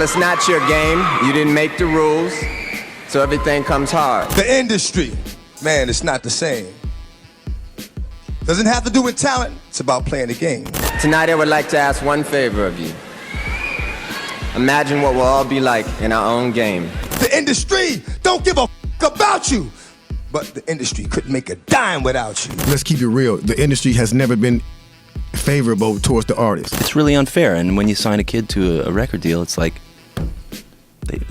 Well, it's not your game. You didn't make the rules, so everything comes hard. The industry, man, it's not the same. Doesn't have to do with talent. It's about playing the game. Tonight, I would like to ask one favor of you. Imagine what we'll all be like in our own game. The industry don't give a about you, but the industry couldn't make a dime without you. Let's keep it real. The industry has never been favorable towards the artist. It's really unfair, and when you sign a kid to a record deal, it's like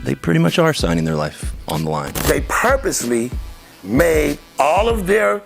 they pretty much are signing their life on the line. They purposely made all of their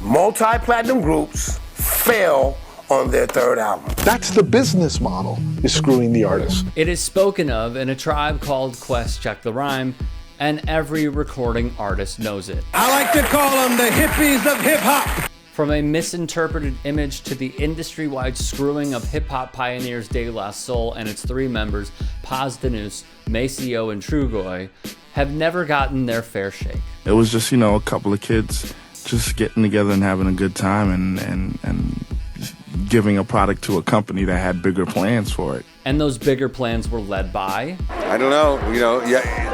multi-platinum groups fail on their third album. That's the business model, is screwing the artist. It is spoken of in A Tribe Called Quest, check the rhyme, and every recording artist knows it. I like to call them the hippies of hip-hop. From a misinterpreted image to the industry-wide screwing of hip-hop pioneers De La Soul and its three members, Paz Danus, Maceo, and Trugoy, have never gotten their fair shake. It was just, a couple of kids just getting together and having a good time and giving a product to a company that had bigger plans for it. And those bigger plans were led by... I don't know,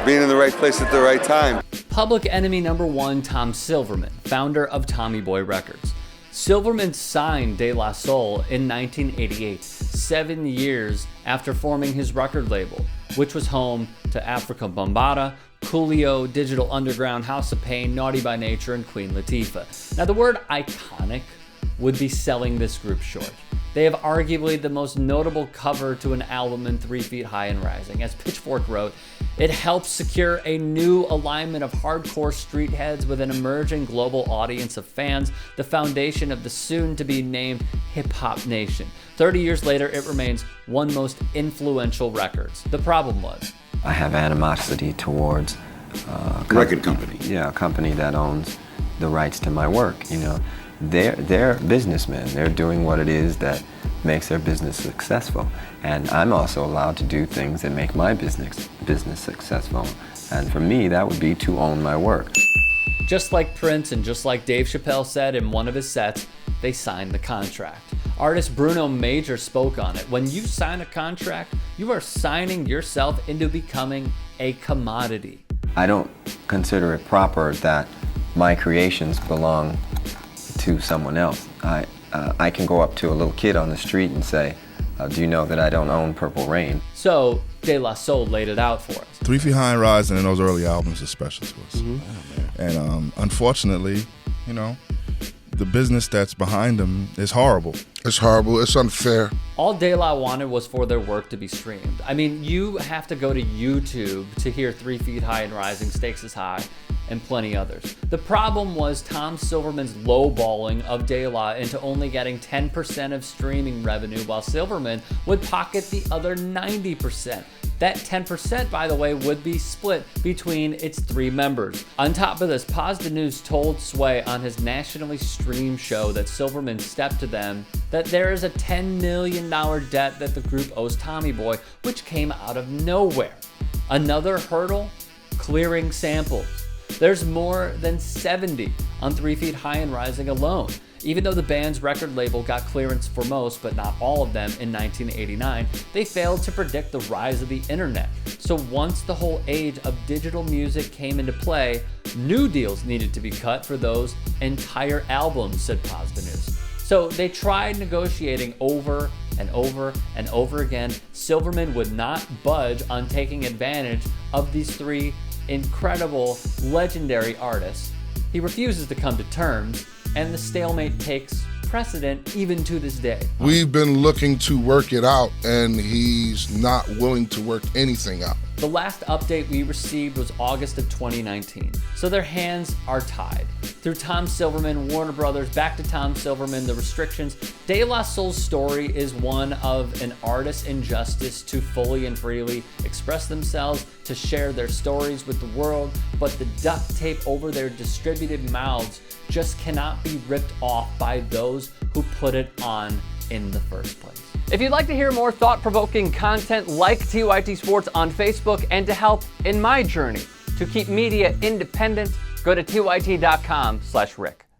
being in the right place at the right time. Public Enemy #1 Tom Silverman, founder of Tommy Boy Records. Silverman signed De La Soul in 1988, 7 years after forming his record label, which was home to Africa Bambaataa, Coolio, Digital Underground, House of Pain, Naughty by Nature, and Queen Latifah. Now, the word iconic would be selling this group short. They have arguably the most notable cover to an album in 3 Feet High and Rising. As Pitchfork wrote, it helps secure a new alignment of hardcore street heads with an emerging global audience of fans, the foundation of the soon-to-be named Hip Hop Nation. 30 years later, it remains one most influential records. The problem was, I have animosity towards a record company. Yeah, a company that owns the rights to my work, They're businessmen. They're doing what it is that makes their business successful. And I'm also allowed to do things that make my business successful. And for me, that would be to own my work. Just like Prince and just like Dave Chappelle said in one of his sets, they signed the contract. Artist Bruno Major spoke on it. When you sign a contract, you are signing yourself into becoming a commodity. I don't consider it proper that my creations belong to someone else. I can go up to a little kid on the street and say, do you know that I don't own Purple Rain? So De La Soul laid it out for us. 3 Feet High and Rising and those early albums are special to us. And unfortunately, the business that's behind them is horrible. It's horrible. It's unfair. All De La wanted was for their work to be streamed. I mean, you have to go to YouTube to hear 3 Feet High and Rising, Stakes is High, and plenty others. The problem was Tom Silverman's lowballing of De La into only getting 10% of streaming revenue, while Silverman would pocket the other 90%. That 10%, by the way, would be split between its three members. On top of this, Paz Danus told Sway on his nationally streamed show that Silverman stepped to them that there is a $10 million debt that the group owes Tommy Boy, which came out of nowhere. Another hurdle? Clearing samples. There's more than 70 on 3 Feet High and Rising alone. Even though the band's record label got clearance for most, but not all of them, in 1989, they failed to predict the rise of the internet. So once the whole age of digital music came into play, new deals needed to be cut for those entire albums, said Paz Danus. So they tried negotiating over and over and over again. Silverman would not budge on taking advantage of these three incredible, legendary artists. He refuses to come to terms, and the stalemate takes precedent even to this day. We've been looking to work it out, and he's not willing to work anything out. The last update we received was August of 2019, so their hands are tied. Through Tom Silverman, Warner Brothers, back to Tom Silverman, the restrictions. De La Soul's story is one of an artist's injustice to fully and freely express themselves, to share their stories with the world, but the duct tape over their distributed mouths just cannot be ripped off by those who put it on in the first place. If you'd like to hear more thought-provoking content like TYT Sports on Facebook, and to help in my journey to keep media independent, go to tyt.com/Rick.